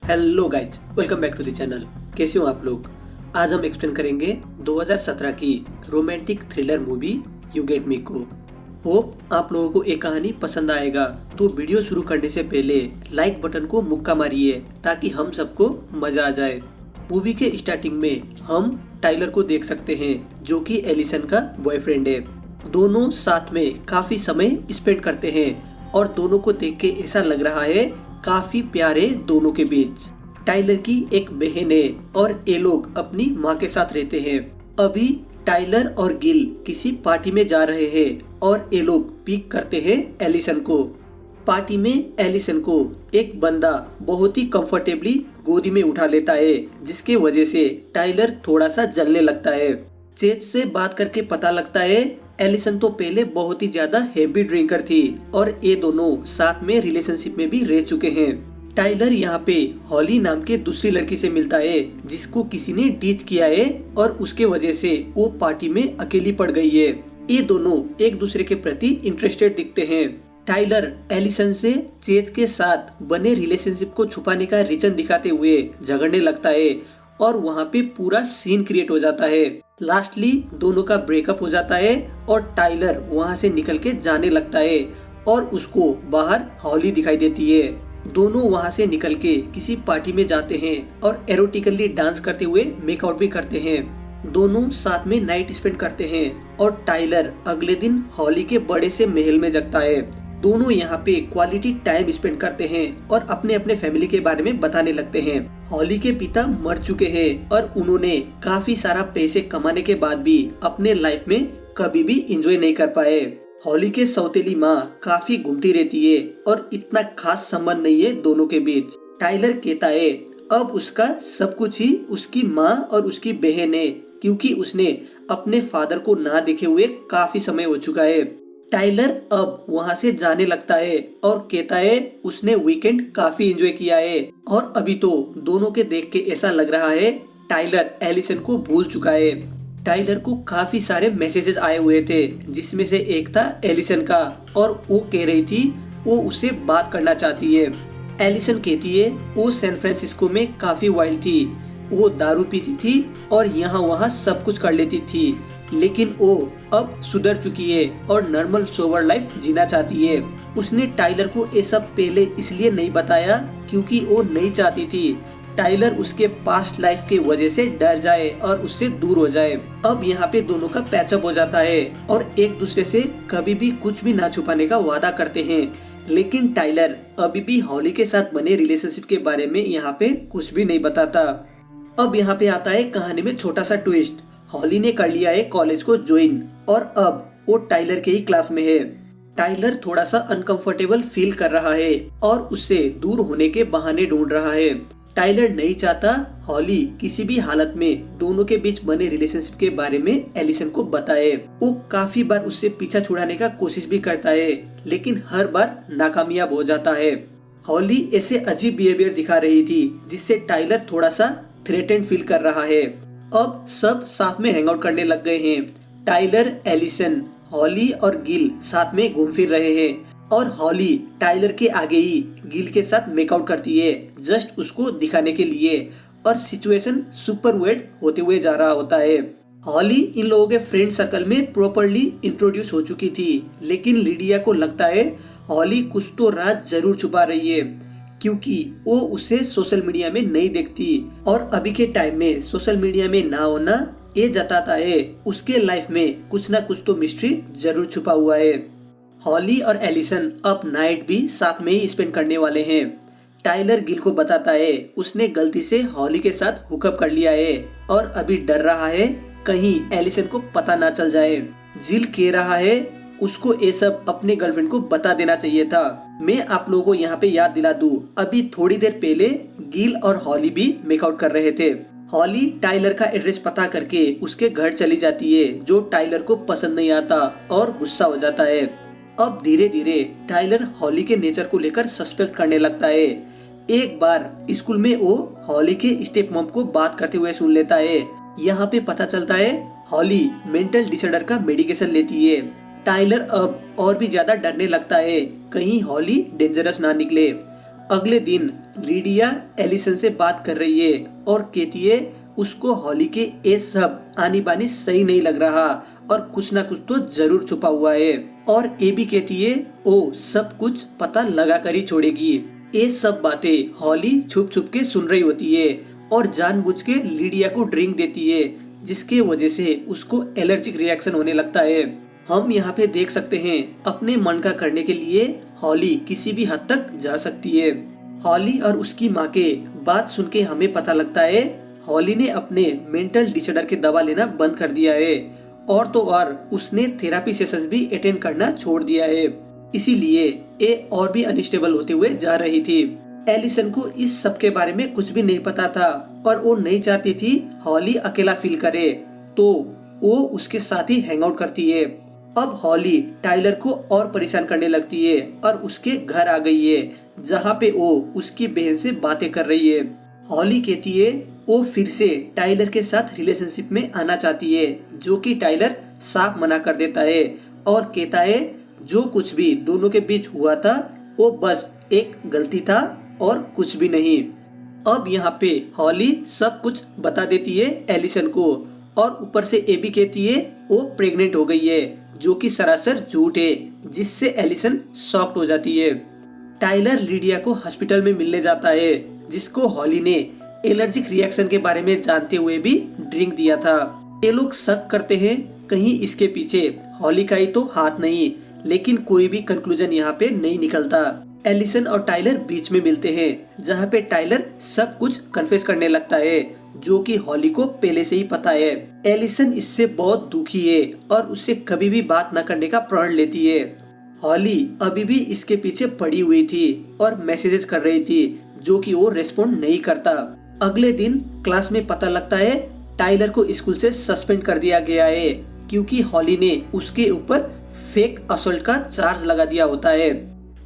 Hello guys, welcome back to the channel. कैसे हो आप लोग? आज हम एक्सप्लेन करेंगे 2017 की romantic thriller movie you get me को। होप आप लोगों को एक कहानी पसंद आएगा। तो वीडियो शुरू करने से पहले लाइक बटन को मुक्का मारिए ताकि हम सबको मजा आ जाए। मूवी के स्टार्टिंग में हम टाइलर को देख सकते हैं जो कि एलिसन का बॉयफ्रेंड है। दोनों साथ में काफी समय स्पेंड करते हैं और दोनों को देख के ऐसा लग रहा है काफी प्यारे दोनों के बीच। टाइलर की एक बहन है और ये लोग अपनी माँ के साथ रहते हैं। अभी टाइलर और गिल किसी पार्टी में जा रहे हैं और ये लोग पिक करते हैं एलिसन को। पार्टी में एलिसन को एक बंदा बहुत ही कंफर्टेबली गोदी में उठा लेता है, जिसके वजह से टाइलर थोड़ा सा जलने लगता है। चेज से बात करके पता लगता है एलिसन तो पहले बहुत ही ज्यादा हेवी ड्रिंकर थी और ये दोनों साथ में रिलेशनशिप में भी रह चुके हैं। टाइलर यहाँ पे हॉली नाम के दूसरी लड़की से मिलता है जिसको किसी ने डीच किया है और उसके वजह से वो पार्टी में अकेली पड़ गई है। ये दोनों एक दूसरे के प्रति इंटरेस्टेड दिखते हैं। टाइलर एलिसन से चेज के साथ बने रिलेशनशिप को छुपाने का रीजन दिखाते हुए झगड़ने लगता है और वहाँ पे पूरा सीन क्रिएट हो जाता है। लास्टली दोनों का ब्रेकअप हो जाता है और टाइलर वहाँ से निकल के जाने लगता है और उसको बाहर हॉली दिखाई देती है। दोनों वहाँ से निकल के किसी पार्टी में जाते हैं और एरोटिकली डांस करते हुए मेकआउट भी करते हैं। दोनों साथ में नाइट स्पेंड करते हैं और टाइलर अगले दिन हॉली के बड़े से महल में जगता है। दोनों यहाँ पे क्वालिटी टाइम स्पेंड करते हैं और अपने अपने फैमिली के बारे में बताने लगते हैं। हॉली के पिता मर चुके हैं और उन्होंने काफी सारा पैसे कमाने के बाद भी अपने लाइफ में कभी भी एंजॉय नहीं कर पाए। हॉली के सौतेली माँ काफी घूमती रहती है और इतना खास संबंध नहीं है दोनों के बीच। टाइलर कहता है अब उसका सब कुछ ही उसकी माँ और उसकी बहन है, क्योंकि उसने अपने फादर को ना देखे हुए काफी समय हो चुका है। टाइलर अब वहाँ से जाने लगता है और कहता है उसने वीकेंड काफी एंजॉय किया है और अभी तो दोनों के देख के ऐसा लग रहा है टाइलर एलिसन को भूल चुका है। टाइलर को काफी सारे मैसेजेस आए हुए थे, जिसमें से एक था एलिसन का और वो कह रही थी वो उससे बात करना चाहती है। एलिसन कहती है वो सैन फ्रांसिस्को में काफी वाइल्ड थी, वो दारू पीती थी और यहाँ वहाँ सब कुछ कर लेती थी, लेकिन वो अब सुधर चुकी है और नॉर्मल सोबर लाइफ जीना चाहती है। उसने टाइलर को ये सब पहले इसलिए नहीं बताया क्योंकि वो नहीं चाहती थी टाइलर उसके पास्ट लाइफ के वजह से डर जाए और उससे दूर हो जाए। अब यहाँ पे दोनों का पैचअप हो जाता है और एक दूसरे से कभी भी कुछ भी ना छुपाने का वादा करते हैं, लेकिन टाइलर अभी भी हॉली के साथ बने रिलेशनशिप के बारे में यहाँ पे कुछ भी नहीं बताता। अब यहाँ पे आता है कहानी में छोटा सा ट्विस्ट। हॉली ने कर लिया है कॉलेज को ज्वाइन और अब वो टाइलर के ही क्लास में है। टाइलर थोड़ा सा अनकंफर्टेबल फील कर रहा है और उससे दूर होने के बहाने ढूंढ रहा है। टाइलर नहीं चाहता हॉली किसी भी हालत में दोनों के बीच बने रिलेशनशिप के बारे में एलिसन को बताए। वो काफी बार उससे पीछा छुड़ाने का कोशिश भी करता है, लेकिन हर बार नाकामयाब हो जाता है। हॉली ऐसे अजीब बिहेवियर दिखा रही थी जिससे टाइलर थोड़ा सा थ्रेटेंड फील कर रहा है। अब सब साथ में हैंग आउट करने लग गए हैं। टाइलर, एलिसन, हॉली और गिल साथ में घूम फिर रहे हैं और हॉली टाइलर के आगे ही गिल के साथ मेकआउट करती है, जस्ट उसको दिखाने के लिए, और सिचुएशन सुपर वेड होते हुए जा रहा होता है। हॉली इन लोगों के फ्रेंड सर्कल में प्रॉपर्ली इंट्रोड्यूस हो चुकी थी, लेकिन लिडिया को लगता है हॉली कुछ तो राज जरूर छुपा रही है, क्योंकि वो उसे सोशल मीडिया में नहीं देखती और अभी के टाइम में सोशल मीडिया में ना होना ये जताता है उसके लाइफ में कुछ ना कुछ तो मिस्ट्री जरूर छुपा हुआ है। हॉली और एलिसन अब नाइट भी साथ में ही स्पेंड करने वाले हैं। टाइलर गिल को बताता है उसने गलती से हॉली के साथ हुकअप कर लिया है और अभी डर रहा है कहीं एलिसन को पता ना चल जाए। जिल कह रहा है उसको ये सब अपने गर्लफ्रेंड को बता देना चाहिए था। मैं आप लोगों को यहाँ पे याद दिला दूं, अभी थोड़ी देर पहले गिल और हॉली भी मेकआउट कर रहे थे। हॉली टाइलर का एड्रेस पता करके उसके घर चली जाती है, जो टाइलर को पसंद नहीं आता और गुस्सा हो जाता है। अब धीरे धीरे टाइलर हॉली के नेचर को लेकर सस्पेक्ट करने लगता है। एक बार स्कूल में वो हॉली के स्टेप मॉम को बात करते हुए सुन लेता है। यहाँ पे पता चलता है हॉली मेंटल डिसऑर्डर का मेडिकेशन लेती है। टाइलर अब और भी ज्यादा डरने लगता है कहीं हॉली डेंजरस ना निकले। अगले दिन लीडिया एलिसन से बात कर रही है और कहती है उसको हॉली के ये सब आनी बानी सही नहीं लग रहा और कुछ ना कुछ तो जरूर छुपा हुआ है। और ये भी कहती है वो सब कुछ पता लगा कर ही छोड़ेगी। ये सब बातें हॉली छुप छुप के सुन रही होती है और जानबूझ के लीडिया को ड्रिंक देती है, जिसके वजह से उसको एलर्जिक रिएक्शन होने लगता है। हम यहाँ पे देख सकते हैं अपने मन का करने के लिए हॉली किसी भी हद तक जा सकती है। हॉली और उसकी माँ के बात सुन के हमें पता लगता है हॉली ने अपने मेंटल डिसऑर्डर के दवा लेना बंद कर दिया है और तो और उसने थेरापी सेशंस भी अटेंड करना छोड़ दिया है। इसीलिए ये और भी अनस्टेबल होते हुए जा रही थी। एलिसन को इस सब के बारे में कुछ भी नहीं पता था और वो नहीं चाहती थी हॉली अकेला फील करे, तो वो उसके साथ ही हैंग आउट करती है। अब हॉली टाइलर को और परेशान करने लगती है और उसके घर आ गई है, जहाँ पे वो उसकी बहन से बातें कर रही है। हॉली कहती है वो फिर से टाइलर के साथ रिलेशनशिप में आना चाहती है, जो कि टाइलर साफ मना कर देता है और कहता है जो कुछ भी दोनों के बीच हुआ था वो बस एक गलती था और कुछ भी नहीं। अब यहाँ पे हॉली सब कुछ बता देती है एलिसन को और ऊपर से ये भी कहती है वो प्रेग्नेंट हो गई है, जो कि सरासर झूठ है, जिससे एलिसन शॉक्ड हो जाती है। टाइलर लीडिया को हॉस्पिटल में मिलने जाता है, जिसको हॉली ने एलर्जिक रिएक्शन के बारे में जानते हुए भी ड्रिंक दिया था। ये लोग शक करते हैं कहीं इसके पीछे हॉली का ही तो हाथ नहीं, लेकिन कोई भी कंक्लूजन यहाँ पे नहीं निकलता। एलिसन और टाइलर बीच में मिलते हैं, जहाँ पे टाइलर सब कुछ कन्फेस करने लगता है, जो कि हॉली को पहले से ही पता है। एलिसन इससे बहुत दुखी है और उससे कभी भी बात न करने का प्रण लेती है। हॉली अभी भी इसके पीछे पड़ी हुई थी और मैसेजेस कर रही थी, जो कि वो रेस्पॉन्ड नहीं करता। अगले दिन क्लास में पता लगता है टाइलर को स्कूल से सस्पेंड कर दिया गया है, क्योंकि हॉली ने उसके ऊपर फेक असॉल्ट का चार्ज लगा दिया होता है।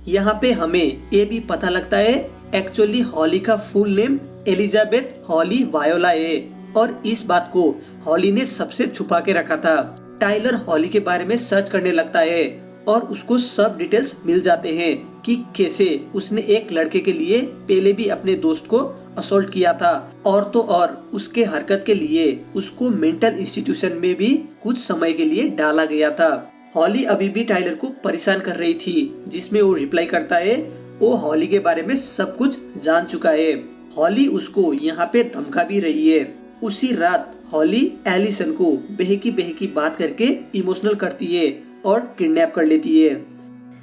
यहाँ पे हमें ये भी पता लगता है एक्चुअली हॉली का फुल नेम एलिजाबेथ हॉली वायोला है और इस बात को हॉली ने सबसे छुपा के रखा था। टाइलर हॉली के बारे में सर्च करने लगता है और उसको सब डिटेल्स मिल जाते हैं कि कैसे उसने एक लड़के के लिए पहले भी अपने दोस्त को असॉल्ट किया था और तो और उसके हरकत के लिए उसको मेंटल इंस्टीट्यूशन में भी कुछ समय के लिए डाला गया था। हॉली अभी भी टाइलर को परेशान कर रही थी, जिसमें वो रिप्लाई करता है वो हॉली के बारे में सब कुछ जान चुका है। हॉली उसको यहाँ पे धमका भी रही है। उसी रात हॉली एलिसन को बहकी बात करके इमोशनल करती है और किडनैप कर लेती है।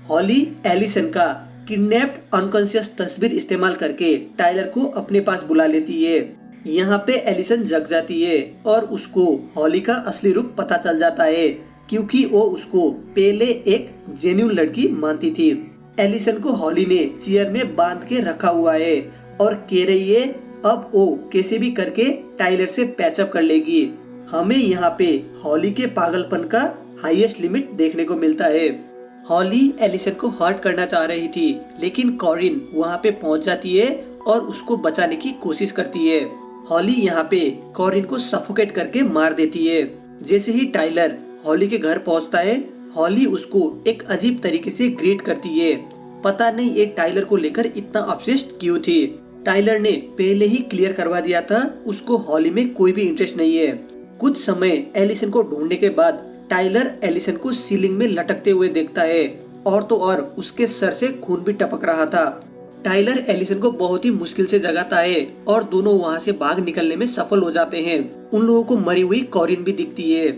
हॉली एलिसन का किडनैप्ड अनकॉन्शियस तस्वीर इस्तेमाल करके टाइलर को अपने पास बुला लेती है। यहाँ पे एलिसन जग जाती है और उसको हॉली का असली रूप पता चल जाता है, क्योंकि वो उसको पहले एक जेन्युइन लड़की मानती थी। एलिसन को हॉली ने चेयर में बांध के रखा हुआ है और कह रही है अब वो कैसे भी करके टाइलर से पैचअप कर लेगी। हमें यहाँ पे हॉली के पागलपन का हाईएस्ट लिमिट देखने को मिलता है। हॉली एलिसन को हर्ट करना चाह रही थी, लेकिन कॉरिन वहाँ पे पहुँच जाती है और उसको बचाने की कोशिश करती है। हॉली यहाँ पे कॉरिन को सफोकेट करके मार देती है। जैसे ही टाइलर हॉली के घर पहुँचता है, हॉली उसको एक अजीब तरीके से ग्रीट करती है। पता नहीं ये टाइलर को लेकर इतना ऑब्सेस्ड क्यों थी। टाइलर ने पहले ही क्लियर करवा दिया था उसको हॉली में कोई भी इंटरेस्ट नहीं है। कुछ समय एलिसन को ढूंढने के बाद टाइलर एलिसन को सीलिंग में लटकते हुए देखता है और तो और उसके सर से खून भी टपक रहा था। टाइलर एलिसन को बहुत ही मुश्किल से जगाता है और दोनों वहाँ से भाग निकलने में सफल हो जाते हैं। उन लोगों को मरी हुई कॉरिन भी दिखती है।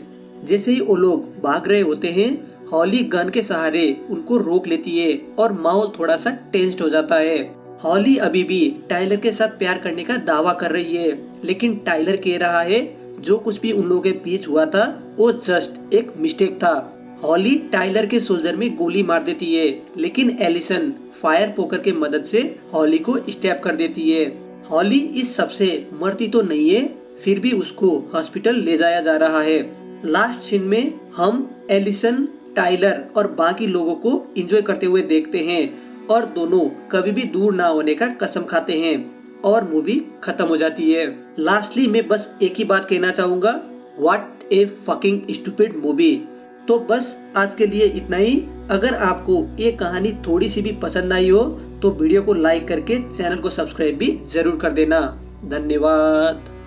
जैसे ही वो लोग भाग रहे होते हैं, हॉली गन के सहारे उनको रोक लेती है और माहौल थोड़ा सा टेंस्ड हो जाता है। हॉली अभी भी टाइलर के साथ प्यार करने का दावा कर रही है, लेकिन टाइलर कह रहा है जो कुछ भी उन लोगों के बीच हुआ था वो जस्ट एक मिस्टेक था। हॉली टाइलर के शोल्डर में गोली मार देती है, लेकिन एलिसन फायर पोकर के मदद से हॉली को स्टैब कर देती है। हॉली इस सबसे मरती तो नहीं है, फिर भी उसको हॉस्पिटल ले जाया जा रहा है। लास्ट सीन में हम एलिसन, टाइलर और बाकी लोगों को एंजॉय करते हुए देखते हैं और दोनों कभी भी दूर ना होने का कसम खाते हैं और मूवी खत्म हो जाती है। लास्टली मैं बस एक ही बात कहना चाहूंगा, what A fucking stupid movie. तो बस आज के लिए इतना ही। अगर आपको ये कहानी थोड़ी सी भी पसंद आई हो तो वीडियो को लाइक करके चैनल को सब्सक्राइब भी जरूर कर देना। धन्यवाद।